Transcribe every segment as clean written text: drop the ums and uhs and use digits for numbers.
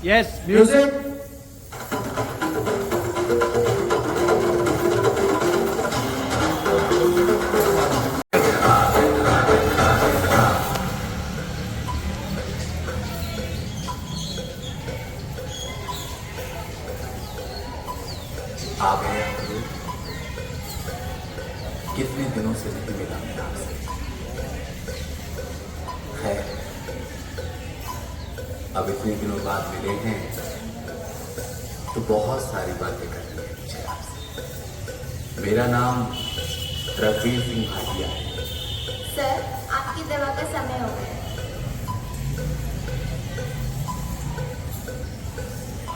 Yes, music. आ गया कितने दिनों से नहीं मिला मैं आपसे। है अब इतने दिनों बाद मिले हैं तो बहुत सारी बातें करनी है मुझे आपसे। मेरा नाम रघुवीर सिंह भाटिया है। सर, आपकी दवा का समय हो गया।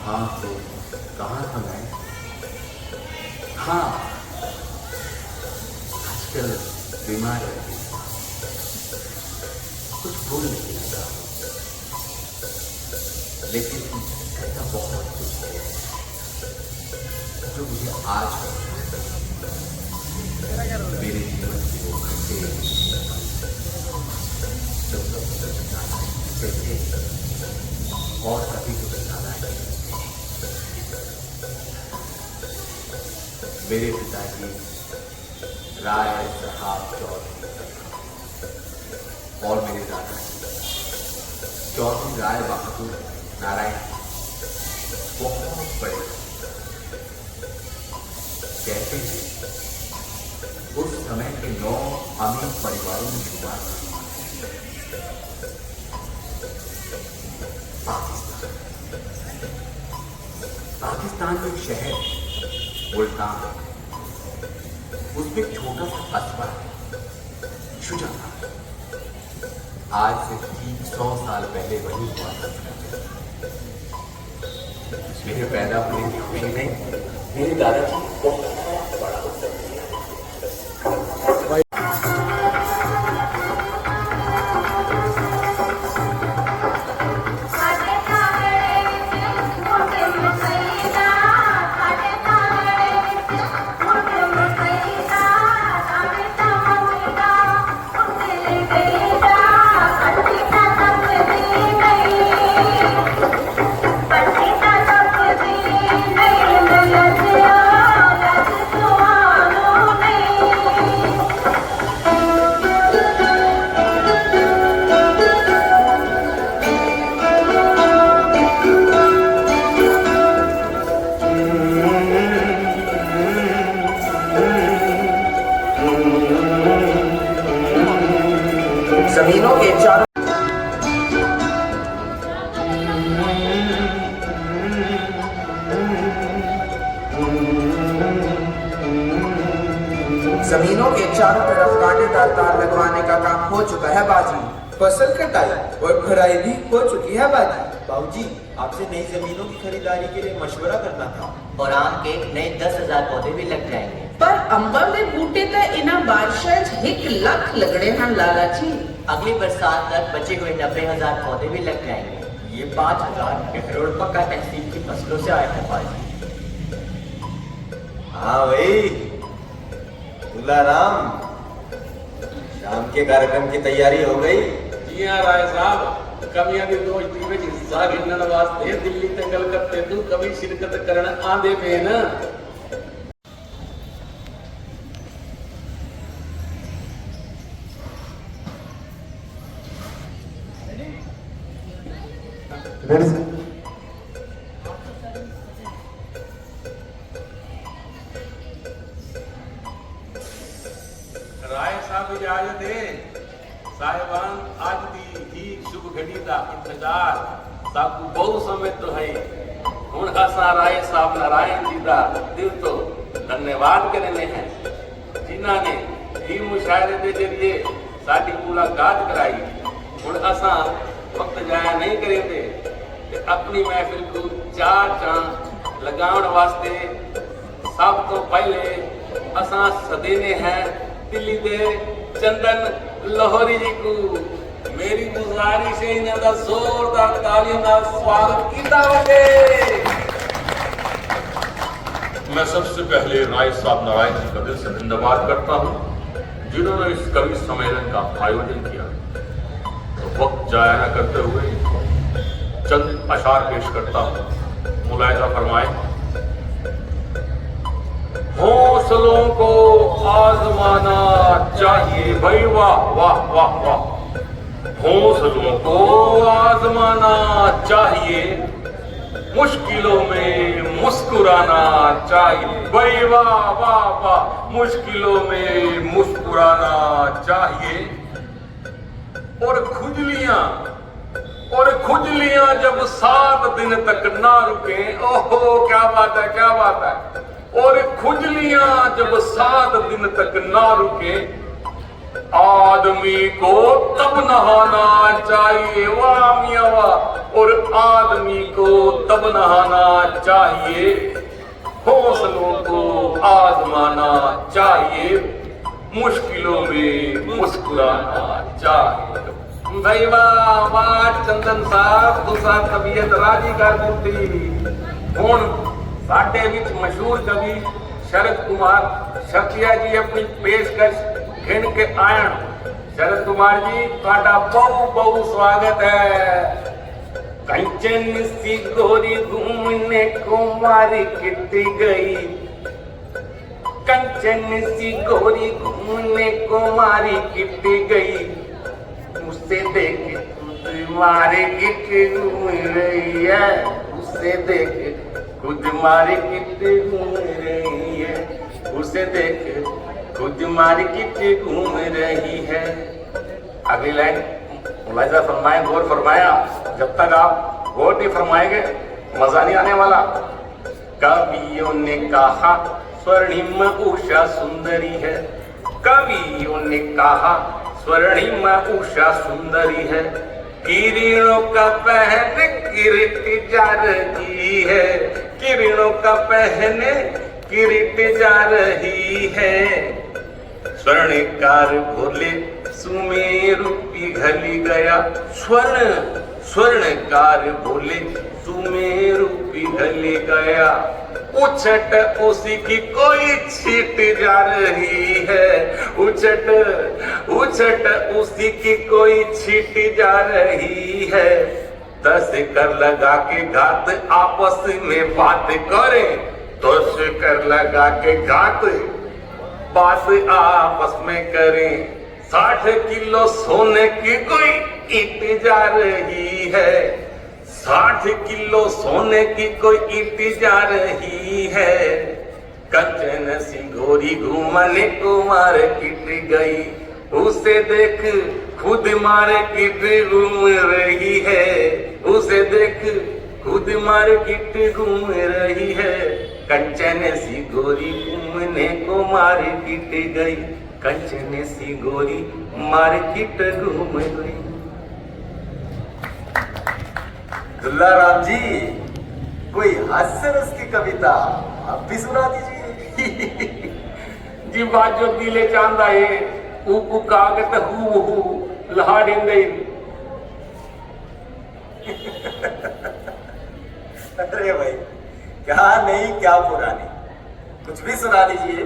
हाँ तो कहाँ था मैं? हाँ, आजकल बीमार रहती हूँ, कुछ भूल नहीं लगा, लेकिन ऐसा बहुत कुछ है जो मुझे आज मेरे जीवन की वो घंटे और कभी कुछ बताना है। मेरे पिताजी राय साहब चौधरी और मेरे दादाजी चौधरी राय बहादुर नारायण बहुत बड़े। कहते हैं उस समय के 9 अमीर परिवारों में शुमार पाकिस्तान में शहर मुल्तान, उसमें छोटा सा कस्बा है शुजाना। आज से ठीक 100 साल पहले वही हुआ था। मेरे पैदा होने की खुशी में मेरे दादाजी बहुत बड़ा उत्सव किया। जमीनों के चारों तरफ कांटेदार तार लगवाने का काम हो चुका है बाजी। फसल कटाई और भराई भी हो चुकी है बाजी। बाबूजी, आपसे नई जमीनों की खरीदारी के लिए मशवरा करना था। और आम के नए 10,000 पौधे भी लग जाएंगे। पर अंबा के बूटे तक इना बारिशा 1 लाख लगने हैं लाला जी। अगली बरसात तक बचे हुए 90,000 पौधे भी लग जाएंगे। ये 5,000 करोड़ पक्का तहसील की फसलों से आया है बाजी। हाँ भाई तुलाराम, शाम के कार्यक्रम की तैयारी हो गई? जी हाँ राय साहब, कभी दोस्ती में हिस्सा गिनने वास्ते दिल्ली ते कलकत्ते तू कभी शिरकत करने आंदे पे ना। राय साहब इजाजत है। साहिबान आज दी ही शुभ घड़ी का इंतजार साकू बहुत समय तो है। हुण असा राय साहब नारायण जी का दिल तो धन्यवाद करने हैं जिन्हों ने ही मुशायरे के जरिए साडी मुलाकात कराई। हुण असा वक्त जाया नहीं करेंगे कि अपनी महफिल को चार चांद लगाने वास्ते सब तो पहले असा सदेने हैं दिल्ली दे चंदन लाहौरी जी को। मेरी गुजारिश है इन्हां दा जोरदार तालियों का स्वागत कीता वजे। मैं सबसे पहले राय साहब नारायण जी का दिल से धन्यवाद करता हूँ जिन्होंने इस कवि सम्मेलन का आयोजन किया। तो वक्त जाया न करते हुए चंद अशार पेश करता हूं, मुलायजा फरमाए। हौसलों को आजमाना चाहिए भाई, वाह वाह वाह वाह। हौसलों को आजमाना चाहिए, मुश्किलों में मुस्कुराना चाहिए भाई, वाह वाह वाह। मुश्किलों में मुस्कुराना चाहिए। और खुजलियां जब 7 दिन तक ना रुके, ओहो क्या बात है, क्या बात है। और खुजलियां जब 7 दिन तक ना रुके, आदमी को तब नहाना चाहिए, वाह मियां वाह। और आदमी को तब नहाना चाहिए, हौसलों को आजमाना चाहिए, मुश्किलों में मुस्कुराना चाहिए भाई, वाह वाह। चंदन साहब दूसरा तबीयत राजी कर दी। हुण साडे विच मशहूर कवि शरद कुमार शर्तिया जी अपनी पेशकश घिन के आयन। शरद कुमार जी तुहाडा बहुत बहुत स्वागत है। कंचन सी गोरी घूमने को मारी किटी गई, कंचन सी गोरी घूमने को मारी किटी गई, उसे देख खुद मारे किट घूम रही है, उसे देख खुद मारे किट घूम रही है, उसे देख खुद मारे किट घूम रही है। अगली लाइन मुलाहिजा फरमाए, गौर फरमाया। जब तक आप गौर नहीं फरमाएंगे मजा नहीं आने वाला। कवियों ने कहा स्वर्णिम उषा सुंदरी है, कवियों ने कहा स्वर्णिम उषा सुंदरी है, किरणों का पहन किरीट जा रही है, किरणों का पहने किरीट जा रही है। स्वर्णकार भोले सुमेरु पिघली गया, स्वर्णकार भोले सुमेरु पिघली गया, उछट उसी की कोई छीट जा रही है, उछट उसी की कोई छीट जा रही है। 10 कर लगा के घात आपस में बात करें, 10 कर लगा के घात बात आपस में करें। 60 किलो सोने की कोई ईट जा रही है, 60 किलो सोने की कोई ईट जा रही है। कंचन सी गोरी घूमने को मार्केट गई, उसे देख खुद मार्केट घूम रही है, उसे देख खुद मार्केट घूम रही है। कंचन सी गोरी घूमने को मार्केट गई, कंचन सी गोरी मार्केट घूम गई। दुल्ला राम जी, कोई हास्य रस की कविता आप भी सुना दीजिए। जी बात जो दिले चांदा है ऊपू कागत हू लहाड़ेंगे। अरे भाई, क्या नहीं क्या पुरानी, कुछ भी सुना दीजिए,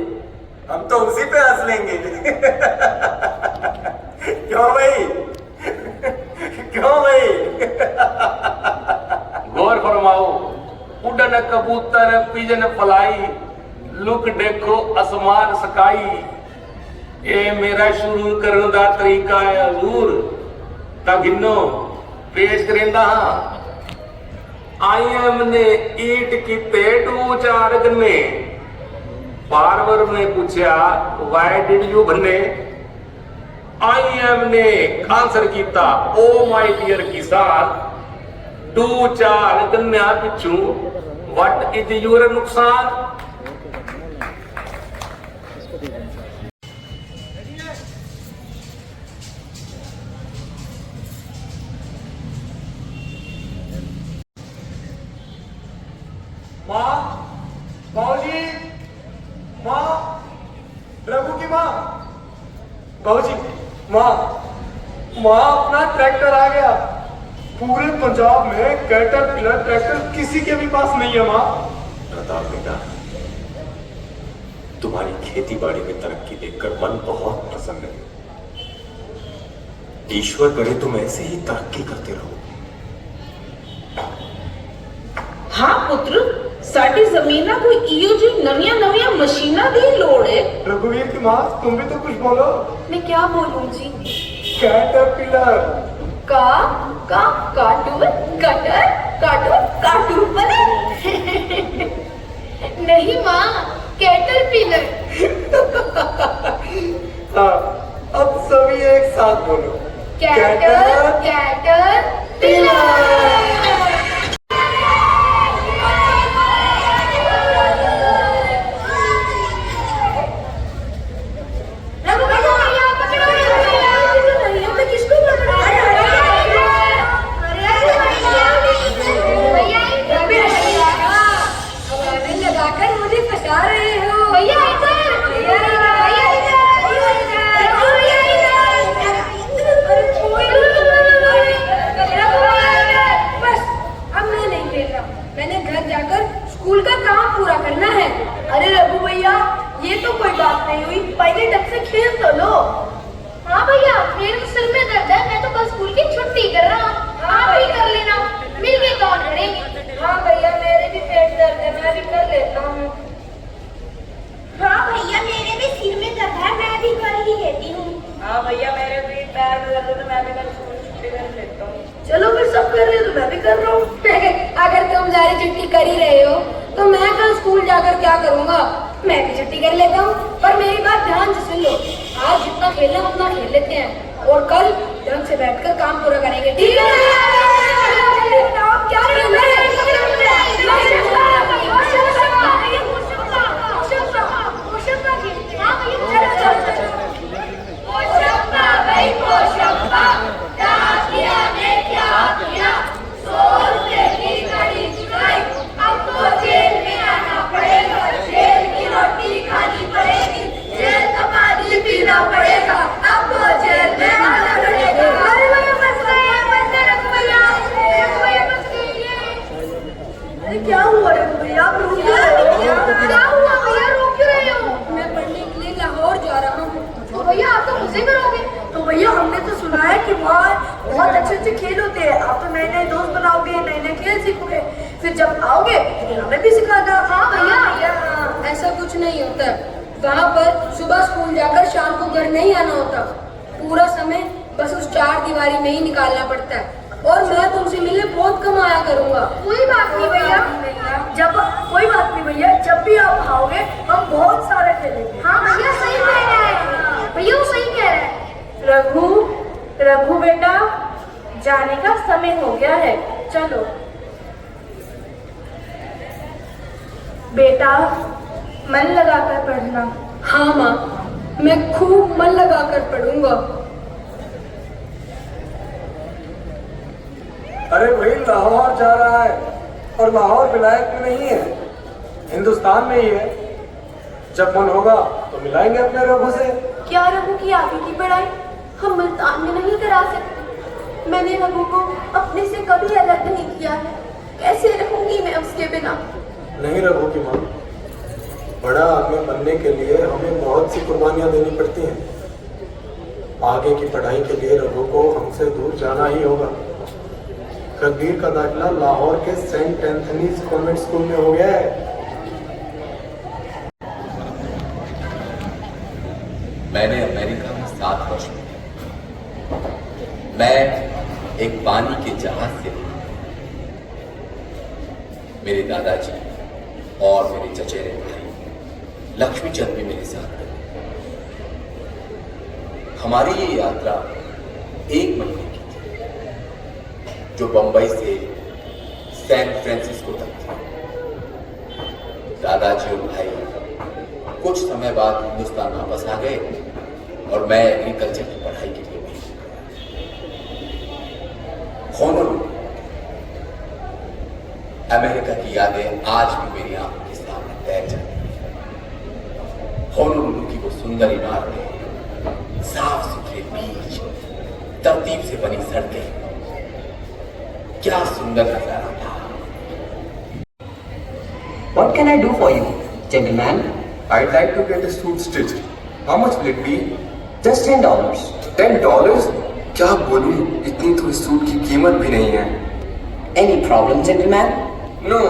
हम तो उसी पे हंस लेंगे। क्यों भाई, क्यों भाई? गौर फरमाओ। उड़न कबूतर पिजन फलाई, लुक देखो आसमान सकाई। ये मेरा शुरू करने का तरीका है हजूर, तगिनो पेश करेंदा। IM ने ईट की पेट उचार गन्ने, पार्वर ने पूछा वाई डिड यू भन्ने। IM ने आंसर किया ओ माय डियर किसान, 2-4 गन्ना पिछू व्हाट इज योर नुकसान। माँ, बाबूजी, माँ, प्रभु की माँ, बाबूजी, माँ, अपना ट्रैक्टर आ गया। पूरे पंजाब में कैटरपिलर ट्रैक्टर किसी के भी पास नहीं है माँ। प्रताप बेटा, तुम्हारी खेती बाड़ी में तरक्की देखकर मन बहुत प्रसन्न है। ईश्वर करे तुम ऐसे ही तरक्की करते रहो। हाँ पुत्र, साडी जमीना कोई इयो जी नविया नविया मशीना दी लोड़ है। रघुवीर की माँ, तुम भी तो कुछ बोलो। मैं क्या बोलूं जी? कैटरपिलर। कार्टून कटर कार्टून बने। नहीं माँ, कैटरपिलर। हाँ, अब सभी एक साथ बोलो। कैटरपिलर। स्कूल का काम पूरा करना है। अरे रघु भैया, ये तो कोई बात नहीं हुई, पहले ढंग से खेल तो लो। हाँ भैया, मेरे सिर में दर्द है, मैं तो कल स्कूल की छुट्टी कर रहा हूँ। आप भी कर लेना, मिलके कौन करेंगे। हाँ भैया, मेरे भी पेट दर्द है, मैं भी कर लेता हूँ। हाँ भैया, मेरे भी सिर में दर्द है, मैं भी कर ही लेती हूँ। हाँ भैया, मेरे भी पैर में दर्द है, तो मैं भी कल स्कूल छुट्टी कर लेता हूँ। चलो फिर सब कर रहे हो तो मैं भी कर रहा हूँ। अगर तुम सारी छुट्टी कर ही रहे हो तो मैं कल स्कूल जाकर क्या करूँगा? मैं भी छुट्टी कर लेता हूँ। पर मेरी बात ध्यान से सुन लो, आज जितना खेलना उतना खेल लेते हैं और कल ढंग से बैठकर काम पूरा करेंगे, ठीक है? क्या खेलना है? क्या हुआ रघु भैया, आप रुक क्यों रहे हो? क्या हुआ भैया, रोक क्यों रहे हो? मैं पढ़ने के लिए लाहौर जा रहा हूँ। तो भैया आप तो मुझसे करोगे। तो भैया, हमने तो सुना है कि वहाँ बहुत अच्छे अच्छे खेल होते हैं। आप तो नए नए दोस्त बनाओगे, नए नए खेल सीखोगे, फिर जब आओगे फिर हमें भी सिखाना। हाँ भैया। ऐसा कुछ नहीं होता। वहाँ पर सुबह स्कूल जाकर शाम को घर नहीं आना होता। पूरा समय बस उस चार दीवारी में ही निकालना पड़ता है। और मैं तुमसे मिलने बहुत कम आया करूँगा। कोई बात नहीं भैया। कोई बात नहीं भैया, जब भी आप आओगे हम बहुत सारे खेलेंगे। हाँ भैया, सही कह रहे हैं भैया, वो सही कह रहे हैं। रघु बेटा, जाने का समय हो गया है, चलो। बेटा, मन लगाकर पढ़ना। हाँ माँ, मैं खूब मन लगाकर पढ़ूंगा। अरे भाई, लाहौर जा रहा है और लाहौर विलायत में नहीं है, हिंदुस्तान में ही है। जब मन होगा तो मिलाएंगे अपने रघु से। क्या रघु की आगे की पढ़ाई हम मुल्तान में नहीं करा सकते? मैंने रघु को अपने से कभी अलग नहीं किया है, कैसे रहूंगी मैं उसके बिना? नहीं रघु की माँ, बड़ा आदमी बनने के लिए हमें बहुत सी कुर्बानियां देनी पड़ती हैं। आगे की पढ़ाई के लिए रघु को हमसे दूर जाना ही होगा। रणबीर का दाखिला लाहौर के सेंट एंथनीज कॉन्वेंट स्कूल में हो गया है। मैंने अमेरिका में 7 वर्ष में, मैं एक पानी के जहाज से, मेरे दादाजी और मेरे चचेरे भाई लक्ष्मीचंद भी मेरे साथ थे। हमारी ये यात्रा 1 महीने की थी, जो बंबई से सैन फ्रांसिस्को तक थी। दादाजी और भाई कुछ समय बाद हिंदुस्तान वापस आ गए और मैं एग्रीकल्चर की पढ़ाई के लिए भेज गया। होनोलुलु, अमेरिका की यादें आज भी मेरी आंखों के सामने तैर जाती हैं। होनोलुलु की वो सुंदर इमारतें, साफ सुथरे बीच, तरतीब से बनी सड़कें, क्या सुंदर नजारा था। What can I do for you, gentleman? I'd like to get a suit stitched. How much will it be? Just $10. $10? क्या बोलूं, इतनी तो इस सूट की कीमत भी नहीं है. Any problem, gentleman? No,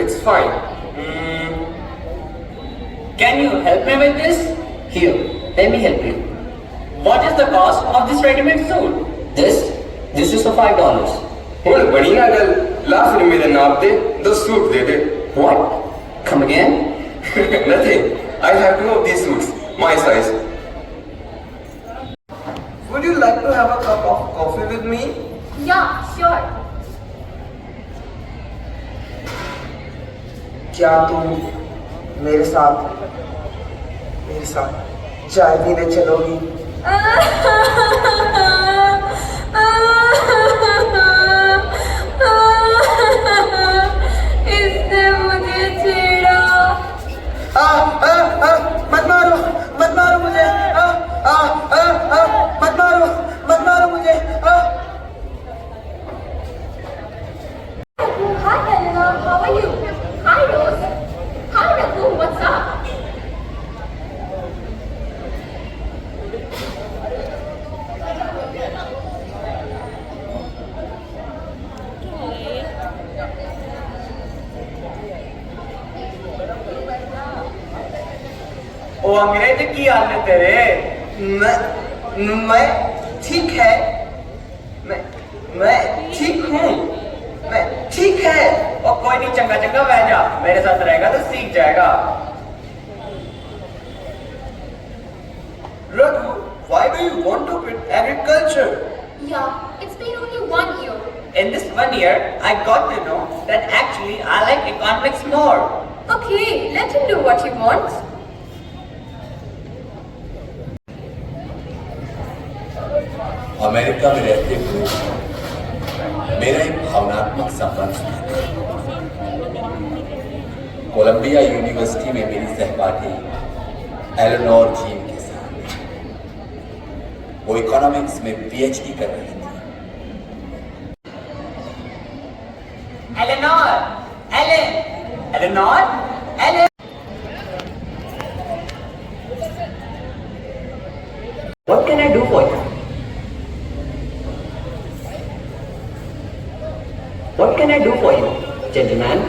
it's fine. Can you help me with this? Here, let me help you. What is the cost of this ready-made suit? This is for $5. ਹੁਣ ਬਣੀ ਨਾ ਗੱਲ, ला फिर मेरे नाप दे, 10 suit they they. What? Come again? Nothing. I have two of these suits, my size. Would you like to have a cup of coffee with me? Yeah, sure. क्या तुम मेरे साथ चाय पीने चलोगी? इसने मुझे छेड़ा। मत मारो मुझे, मत मारो मुझे। Hi Helena, how are you? Hi Rose. Hi Raghu, what's up? ओ अंग्रेज की हाल है तेरे? मैं ठीक है, मैं ठीक हूँ, मैं ठीक है। और कोई नहीं, चंगा चंगा बह जा, मेरे साथ रहेगा तो सीख जाएगा। Raghu, why do you want to quit agriculture? Yeah, it's been only 1 year. In this 1 year, I got to know that actually I like economics more. Okay, let him do what he wants. America में रहते हुए मेरा एक भावनात्मक संबंध था। Colombia university में मेरी सहपाठी एलेनोर जीन के साथ। वो इकोनॉमिक्स में पीएचडी कर रही थी। Eleanor, Ellen. What can I do for you? What can I do for you, gentleman?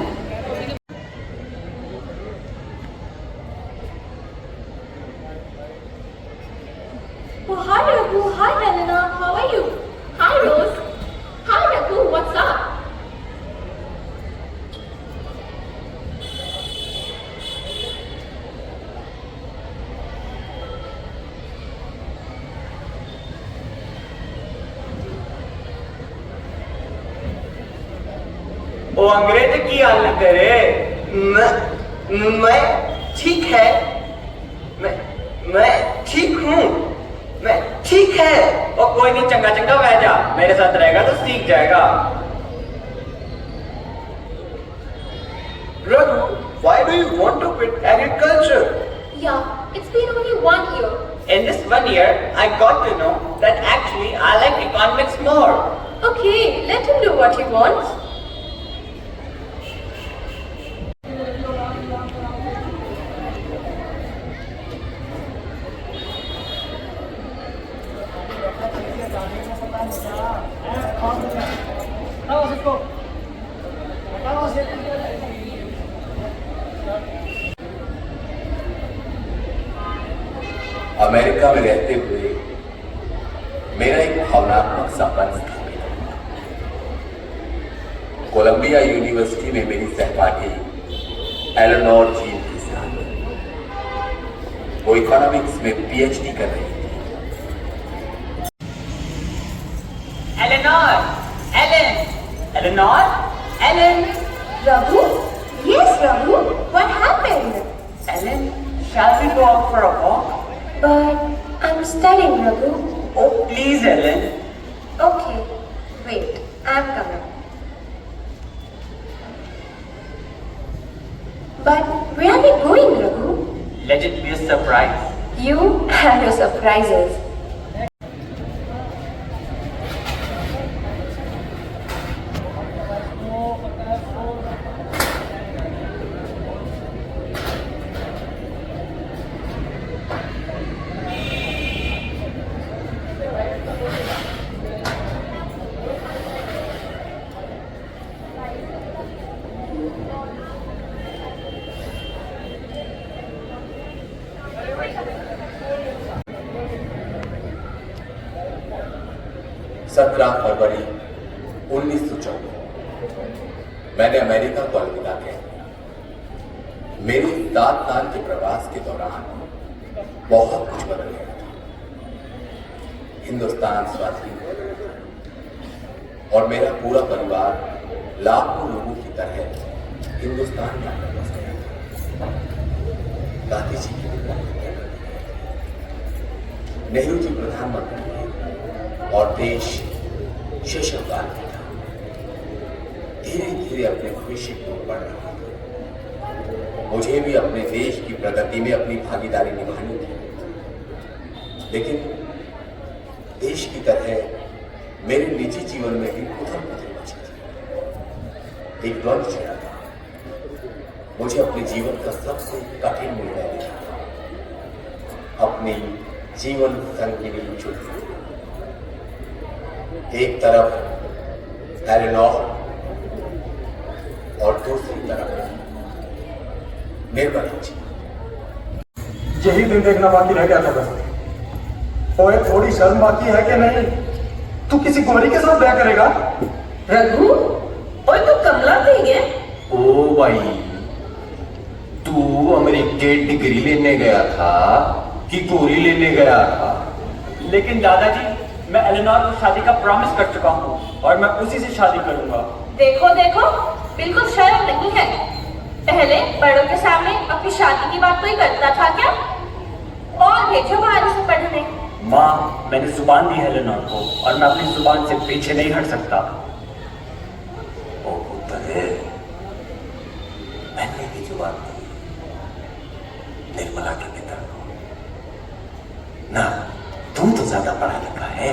Oh, hi Raghu, hi Helena, how are you? Hi Rose. Hi Raghu, what's up? ओ अंग्रेज की हाल है तेरे? मैं ठीक है, मैं ठीक हूँ, मैं ठीक है। और कोई नहीं, चंगा चंगा बह जा, मेरे साथ रहेगा तो सीख जाएगा। Raghu, why do you want to quit agriculture? Yeah, it's been only 1 year. In this 1 year, I got to know that actually I like economics more. Okay, let him do what he wants. America में रहते हुए मेरा एक भावनात्मक संबंध था। Colombia university में मेरी सहपाठी एलेनोर जीन के साथ। वो इकोनॉमिक्स में पीएचडी कर रही थी। Eleanor, Ellen. Raghu? Yes, Raghu. What happened? Ellen, shall we go out for a walk? But I'm studying, Raghu. Oh, please, Ellen. Okay, wait, I'm coming. But where are we going, Raghu? Let it be a surprise. You and your surprises. 17 फरवरी 1914 मैंने America को अलविदा कह दिया। मेरे 7 साल के प्रवास के दौरान बहुत कुछ बदल गया था। हिंदुस्तान स्वाधीन हो गया और मेरा पूरा परिवार लाखों लोगों की तरह हिंदुस्तान में आकर बस गया था। गांधी जी की नेहरू जी प्रधानमंत्री थे और देश शशक्तिशाली था। धीरे धीरे अपने भविष्य की ओर बढ़ रहा था। मुझे भी अपने देश की प्रगति में अपनी भागीदारी निभानी थी, लेकिन देश की तरह मेरे निजी जीवन में भी उथल-पुथल मची थी। एक द्वंद्व चला था। मुझे अपने जीवन का सबसे कठिन निर्णय लेना था। अपनी जीवन संगिनी चुनी। एक तरफ एलेनोर और दूसरी तरफ निर्मला जी। यही दिन देखना बाकी रह गया था बस। ओए थोड़ी शर्म बाकी है कि नहीं? तू किसी गोरी के साथ ब्याह करेगा? रघु, ओए तू कमला थी है? ओ भाई, तू अमेरिका डिग्री लेने गया था कि गोरी लेने गया था? लेकिन दादाजी, मैं एलेनोर को शादी का प्रॉमिस कर चुका हूँ और मैं उसी से शादी करूंगा। देखो देखो, बिल्कुल शर्म नहीं है। पहले बड़ों के सामने अपनी शादी की बात कोई करता था क्या? और भेजो बाहर से पढ़ने। माँ, मैंने जुबान दी है एलेनोर को और मैं अपनी जुबान से पीछे नहीं हट सकता। ओ पुत्र, मैंने भी जुबान दी निर्मला के पिता को। ना तू तो ज्यादा पढ़ा लिखा है?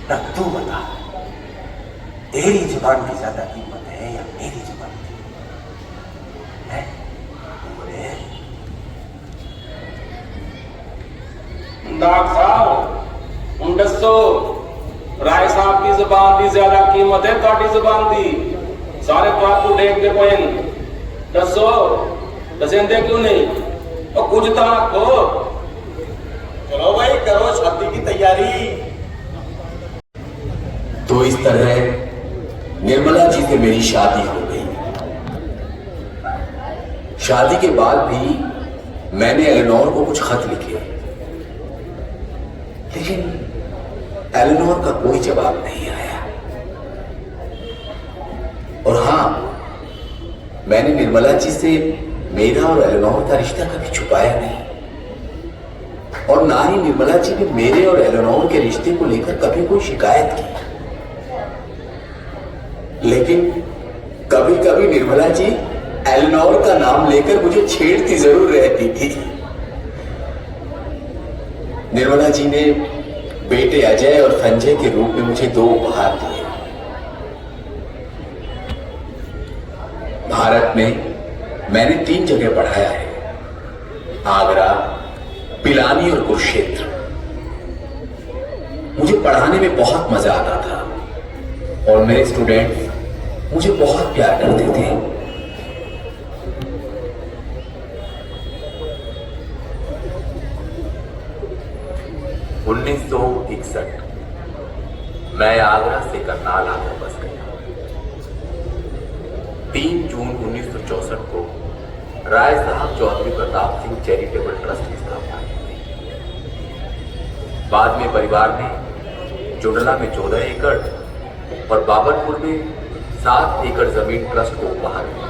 ना तू बता, तेरी जुबान की ज्यादा कीमत है या मेरी जुबान की? डॉक्टर साहब, हम दसो राय साहब की जुबान दी ज्यादा कीमत है ਤੁਹਾਡੀ जुबान दी? सारे बात को देखते कोई दसो, दसेंदे क्यों नहीं? और कुछ तो रखो। चलो भाई, करो शादी की तैयारी। तो इस तरह निर्मला जी से मेरी शादी हो गई। शादी के बाद भी मैंने एलेनोर को कुछ खत लिखे, लेकिन एलेनोर का कोई जवाब नहीं आया। और हां, मैंने निर्मला जी से मेरा और एलेनोर का रिश्ता कभी छुपाया नहीं, और ना ही निर्मला जी ने मेरे और एलेनोर के रिश्ते को लेकर कभी कोई शिकायत की। लेकिन कभी कभी निर्मला जी एलेनोर का नाम लेकर मुझे छेड़ती जरूर रहती थी। निर्मला जी ने बेटे अजय और संजय के रूप में मुझे 2 उपहार दिए। भारत में मैंने 3 जगह पढ़ाया है, आगरा, पिलानी और कुरुक्षेत्र। मुझे पढ़ाने में बहुत मजा आता था और मेरे स्टूडेंट्स मुझे बहुत प्यार करते थे। 1961 मैं आगरा से करनाल आकर बस गया। 3 जून 1964 को राय साहब चौधरी प्रताप सिंह चैरिटेबल ट्रस्ट की स्थापना की गई। बाद में परिवार ने चुंडला में 14 एकड़ और बाबरपुर में 7 एकड़ जमीन ट्रस्ट को उपहार दी,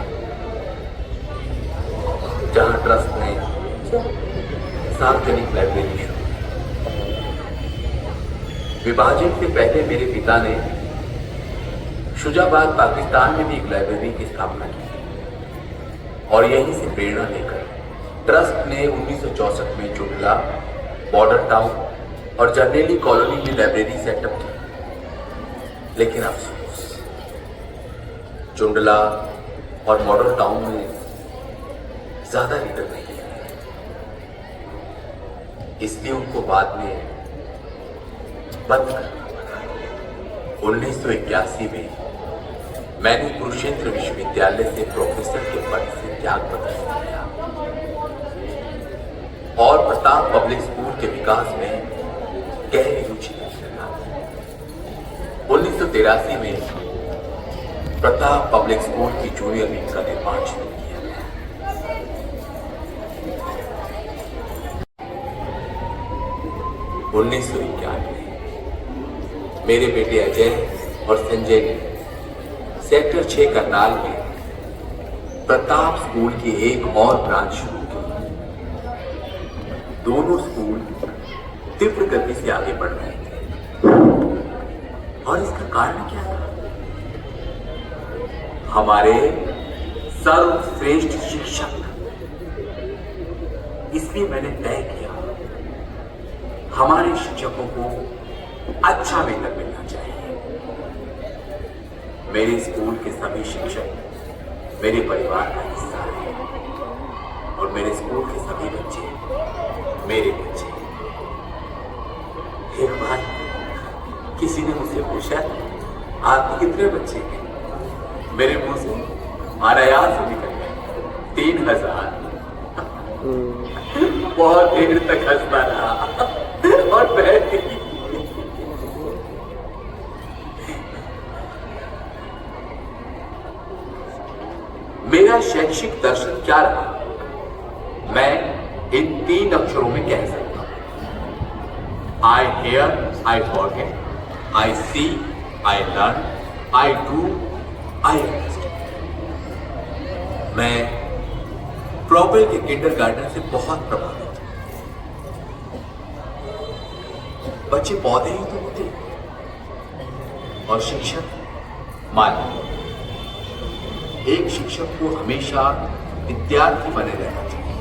जहां ट्रस्ट ने सार्वजनिक लाइब्रेरी शुरू। विभाजन से पहले मेरे पिता ने शुजाबाद पाकिस्तान में भी एक लाइब्रेरी की स्थापना की और यहीं से प्रेरणा लेकर ट्रस्ट ने 1964 में चुंडला, बॉर्डर टाउन और जरनेली कॉलोनी में लाइब्रेरी सेटअप की। लेकिन अफसोस, चुंडला और मॉडल टाउन में ज्यादा रीडर नहीं है, इसलिए उनको बाद में बंद करना पड़ा। 1981 में मैंने कुरुक्षेत्र विश्वविद्यालय से प्रोफेसर के पद से त्याग पत्र किया और प्रताप पब्लिक स्कूल के विकास में गहरी रुचि ली। 1983 में प्रताप पब्लिक स्कूल की जूनियर विंग का निर्माण शुरू किया गया। 1991 में मेरे बेटे अजय और संजय ने सेक्टर 6 करनाल में प्रताप स्कूल की एक और ब्रांच शुरू की। दोनों स्कूल तीव्र गति से आगे बढ़ रहे थे और इसका कारण क्या था? हमारे सर्वश्रेष्ठ शिक्षक। इसलिए मैंने तय किया हमारे शिक्षकों को अच्छा वेतन मिलना चाहिए। मेरे स्कूल के सभी शिक्षक मेरे परिवार का हिस्सा है और मेरे स्कूल के सभी बच्चे मेरे बच्चे। एक बार किसी ने मुझसे पूछा, आपके कितने बच्चे हैं? मेरे मुंह से अनायास निकल गया 3000। बहुत देर तक हंसता रहा और बैठ गई। मेरा शैक्षिक दर्शन क्या रहा, मैं इन 3 अक्षरों में कह सकता हूं। I hear, I forget, I see, I learn, I do, I understand। मैं प्रॉपर के किंडरगार्टन से बहुत प्रभावित हूं। बच्चे पौधे ही तो होते और शिक्षक मालिक। एक शिक्षक को हमेशा विद्यार्थी बने रहना चाहिए।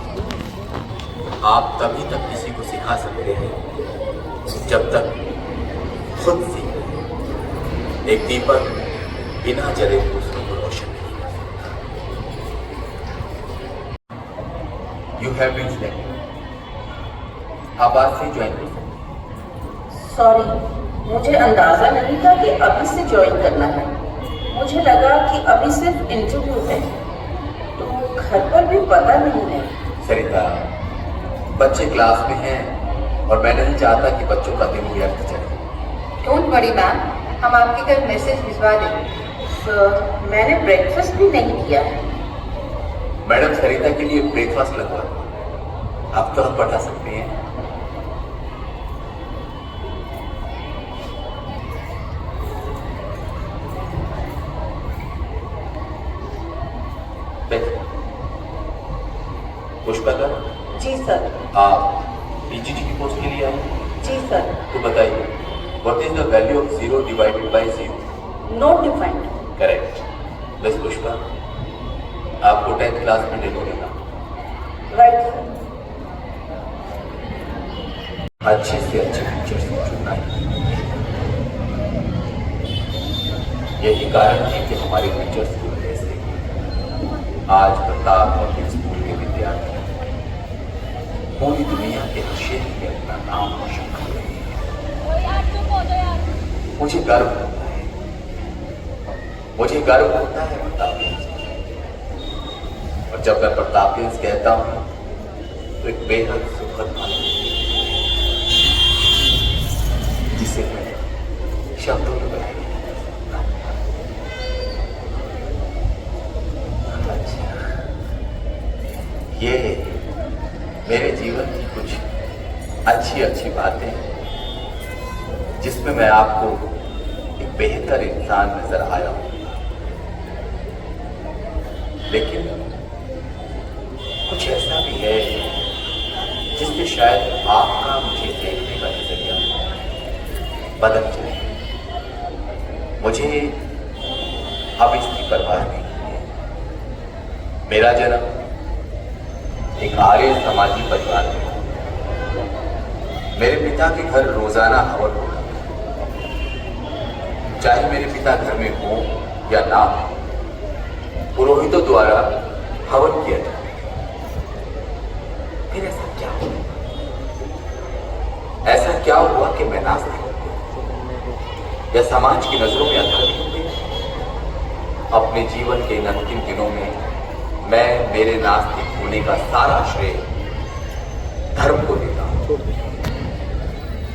आप तभी तक किसी को सिखा सकते हैं जब तक खुद सीखें। एक दीपक बिना जले दूसरों को रोशन नहीं कर सकता। You have been selected. आप आज से ज्वाइन कर सकते। सॉरी, मुझे अंदाजा नहीं था कि अभी से ज्वाइन करना है। मुझे लगा कि अभी सिर्फ इंटरव्यू है, तो घर पर भी पता नहीं है। सरिता, बच्चे क्लास में हैं और मैं नहीं चाहता कि बच्चों का दिन व्यर्थ चले। डोंट वरी मैम, हम आपके घर मैसेज भिजवा देंगे। सर, मैंने ब्रेकफास्ट भी नहीं किया है। मैडम, सरिता के लिए ब्रेकफास्ट लगवा दो। आप तो हम पढ़ा सकते हैं। पुष्पा, जी सर। आप पीजीटी की पोस्ट के लिए आए? जी सर। तो बताइए, what is the value of 0 divided by 0? Not defined. Correct. बस पुष्पा, आपको 10th क्लास में डेमो देना। Right sir. अच्छे से अच्छे टीचर्स को चुनना है। यही कारण है कि हमारे टीचर्स की वजह से आज प्रताप पब्लिक स्कूल के विद्यार्थी पूरी दुनिया के क्षेत्र में अपना नाम रोशन कर रहे हैं। मुझे गर्व होता है, मुझे गर्व होता है प्रतापियंस। और जब मैं प्रतापियंस कहता हूं तो एक बेहद सुखद भावना जिसे मैं शब्दों में बयान नहीं कर सकता। अच्छा, ये मेरे जीवन की कुछ अच्छी अच्छी बातें जिसमें मैं आपको एक बेहतर इंसान नजर आया हूं। लेकिन कुछ ऐसा भी है जिससे शायद आपका मुझे देखने का नजरिया बदल जाए। मुझे अब इसकी परवाह नहीं है। मेरा जन्म एक आर्य समाजी परिवार में। मेरे पिता के घर रोजाना हवन होता था। चाहे मेरे पिता घर में हो या ना हो, पुरोहितों द्वारा हवन किया जाता। फिर ऐसा क्या हुआ कि मैं नास्तिक हो गया या समाज की नजरों में अधर्मी हो गया? अपने जीवन के इन अंतिम दिनों में मैं मेरे नास्तिक होने का सारा श्रेय धर्म को देता हूं।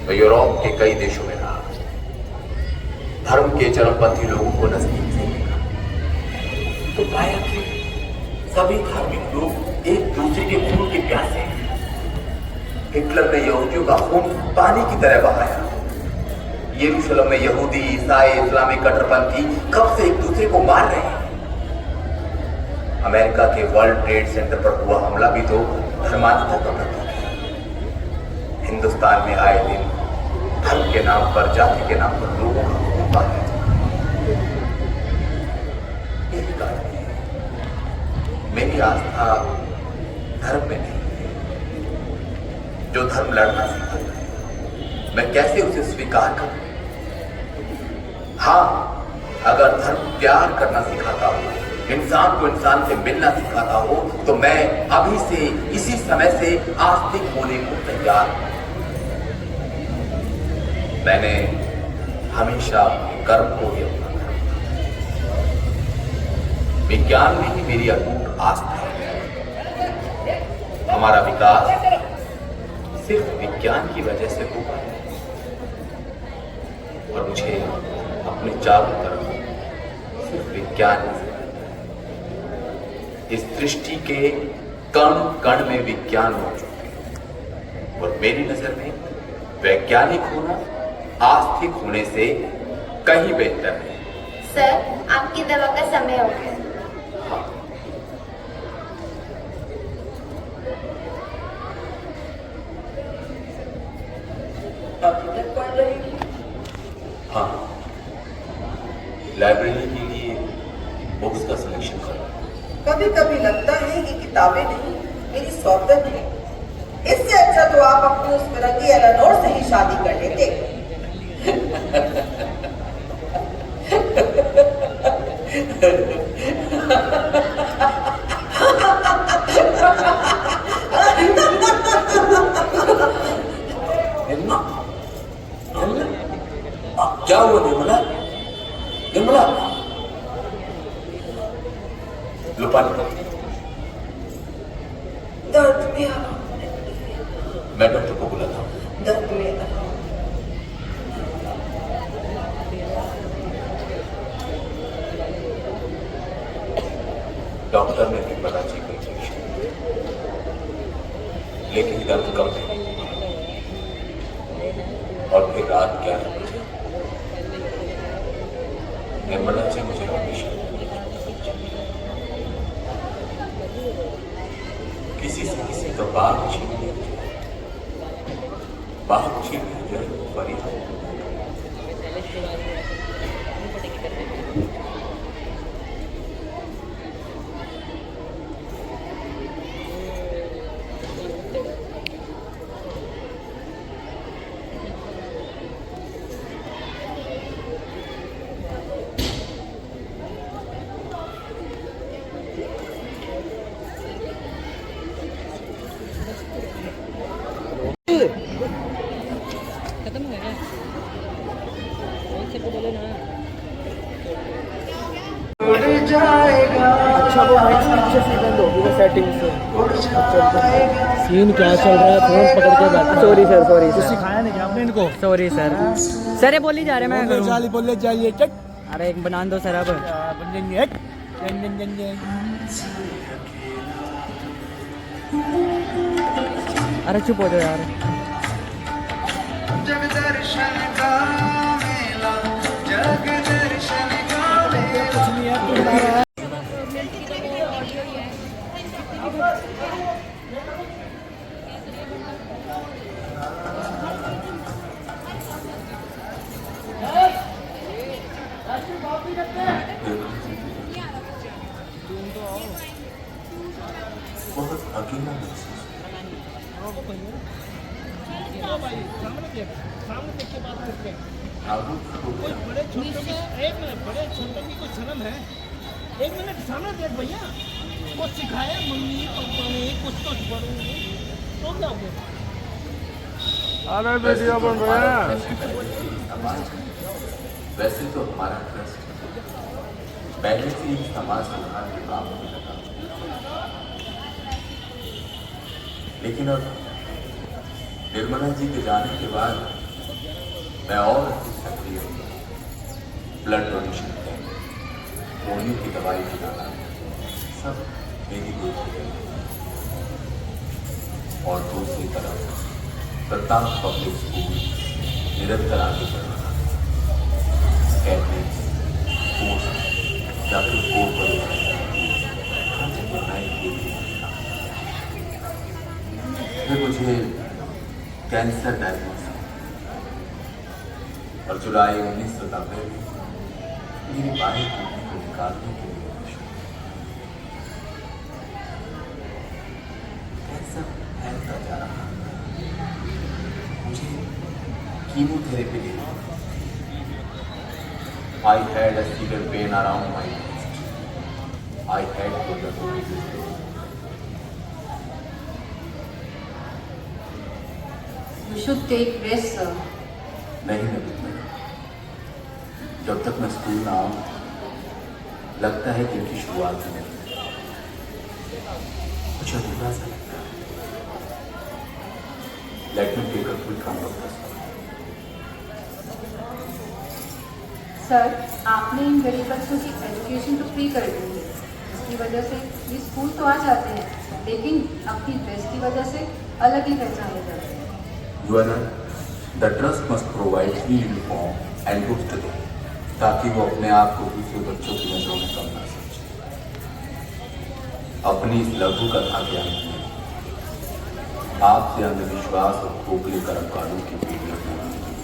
मैं यूरोप के कई देशों में रहा, धर्म के चरमपंथी लोगों को नजदीक से देखा तो पाया कि सभी धार्मिक लोग एक दूसरे के खून के प्यासे हैं। हिटलर ने यहूदियों का खून पानी की तरह बहाया। यरूशलेम में यहूदी, ईसाई, इस्लामी कट्टरपंथी कब से एक दूसरे को मार रहे हैं। अमेरिका के वर्ल्ड ट्रेड सेंटर पर हुआ हमला भी तो धर्मांतता का प्रतीक है। हिंदुस्तान में आए दिन धर्म के नाम पर, जाति के नाम पर लोगों का खून बहा है। यही कारण है मेरी आस्था धर्म में नहीं है। जो धर्म लड़ना सिखाता है मैं कैसे उसे स्वीकार करूं? हाँ, अगर धर्म प्यार करना सिखाता हो, इंसान को इंसान से मिलना सिखाता हो, तो मैं अभी से इसी समय से आस्तिक होने को तैयार हूं। मैंने हमेशा अपने कर्म को ही अपना धर्म माना। विज्ञान में ही मेरी अटूट आस्था है। हमारा विकास सिर्फ विज्ञान की वजह से हुआ है और मुझे अपने चारों तरफ सिर्फ विज्ञान ही। इस सृष्टि के कण कण में विज्ञान मौजूद है और मेरी नजर में वैज्ञानिक होना आस्तिक होने से कहीं बेहतर है। सर, आपकी दवा का समय हो गया। हाँ। अभी तक पढ़ रही? हाँ, लाइब्रेरी के लिए बुक्स का सिलेक्शन कर रहा हूं। कभी कभी लगता है कि किताबें नहीं, मेरी सौतन है। इससे अच्छा तो आप अपनी उस फिरंगी एलेनोर से ही शादी कर लेते। क्या हुआ निर्मला? निर्मला, लो पानी। दर्द में मैं डॉक्टर को बुलाता हूँ। दर्द में डॉक्टर ने निर्मला जी को इंजेक्शन दिया, लेकिन दर्द कम नहीं। और फिर रात 11 बजे निर्मला जी मुझे हमेशा किसी से किसी का बाग छीन लिया जाए, बाग छीन लिया जाए फरियाद। अच्छा, वो नेक्स्ट पिक्चर सीक्वेंस होगी वो सेटिंग से। सीन क्या चल रहा है, फोन पकड़ के बैठा। Sorry sir, sorry sir. सिखाया नहीं क्या आपने इनको? Sorry sir. सर ये बोल ही जा रहे मैं करूं। बोले जाइए चट। अरे एक बना दो सर अब। अरे चुप हो जाओ यार। जग दर्शन का मेला, जग दर्शन का मेला। कुछ नहीं है तुम्हारा। बहुत अकेला महसूस सामने देख के बात करते हैं। कोई बड़े छोटों की एक मिनट, बड़े छोटों की कोई शर्म है? एक मिनट सामने देख भैया, कुछ सिखाया मम्मी पापा ने, कुछ तो पढ़ो तो क्या हो गया? अरे वीडियो बन रहा है। वैसे तो हमारा ट्रस्ट पहले से ही समाज सुधार के काम में लगा, लेकिन अब निर्मला जी के जाने के बाद मैं और अधिक सक्रिय हूँ। ब्लड डोनेशन कैंप, पोलियो की दवाई खिलाना, सब मेरी गोद में। और दूसरी तरफ प्रताप पब्लिक स्कूल निरंतर आगे बढ़ाना, कैटरिंग, पोस्ट या फिर फिर मुझे कैंसर डायग्नोस और जुलाई 1990 में मेरी बाएं किडनी को निकालने के लिए कैंसर फैलता जा रहा है। मुझे कीमोथेरेपी लेनी पड़ी। I had a severe pain around my chest. I had to undergo surgery. You should take rest, sir. नहीं नहीं, जब तक मैं स्कूल ना आऊं लगता है दिन की शुरुआत ही नहीं, कुछ अधूरा सा लगता है। Let me take a quick round of this. Sir, आपने इन गरीब बच्चों की एजुकेशन तो फ्री कर दी है, इसकी वजह से ये स्कूल तो आ जाते हैं, लेकिन अपनी ड्रेस की वजह से अलग ही पहचाने जाते हैं। The trust must provide free uniform and books to them, ताकि वो अपने आप को दूसरे बच्चों की नजरों में कम ना समझे। अपनी इस लघु कथा के अंत में आपसे अंधविश्वास और खोखले कर्मकांडों की पीढ़ियां तोड़ने के लिए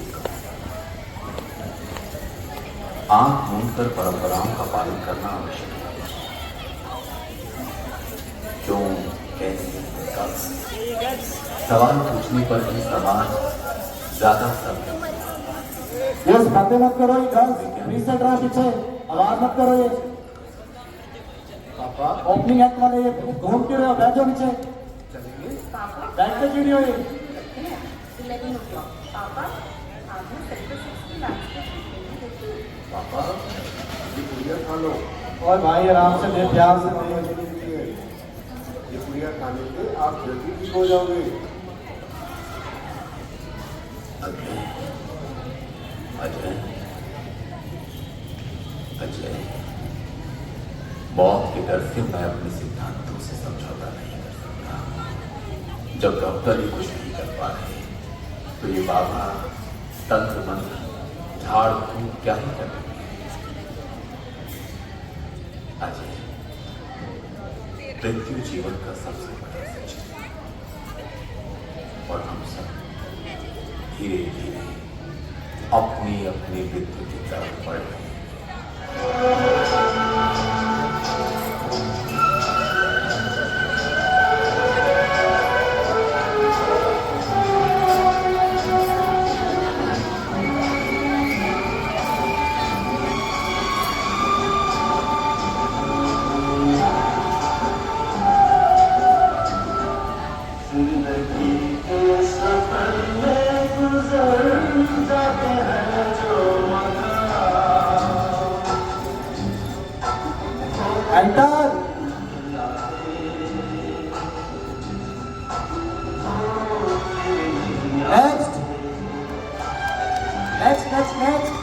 आंख मूंद कर परंपराओं का पालन करना आवश्यक है। क्यों, कैसे, कब सवाल पूछने पर भी समाज ज्यादा सब यस, बातें मत करो, पीछे आवाज मत करो। ये पापा ओपनिंग एक्ट वाले ये घूम क्यों रहे हो? बैठो नीचे, बैठ के क्यों नहीं हो? पापा ये पुड़िया खा लो। और भाई आराम से ले, प्यार से ये पुड़िया खाने से आप जल्दी ठीक हो जाओगे। अजय अजय अजय, मौत के डर से मैं अपने सिद्धांतों से समझौता नहीं कर सकता। जब डॉक्टर ही कुछ नहीं कर पा रहे तो ये बाबा तंत्र मंत्र झाड़ फूक क्या ही करेंगे। अजय, मृत्यु जीवन का सबसे बड़ा सच है और हम सब धीरे धीरे अपनी अपनी मृत्यु की तरफ बढ़ रहे हैं। Enter. Next next next next.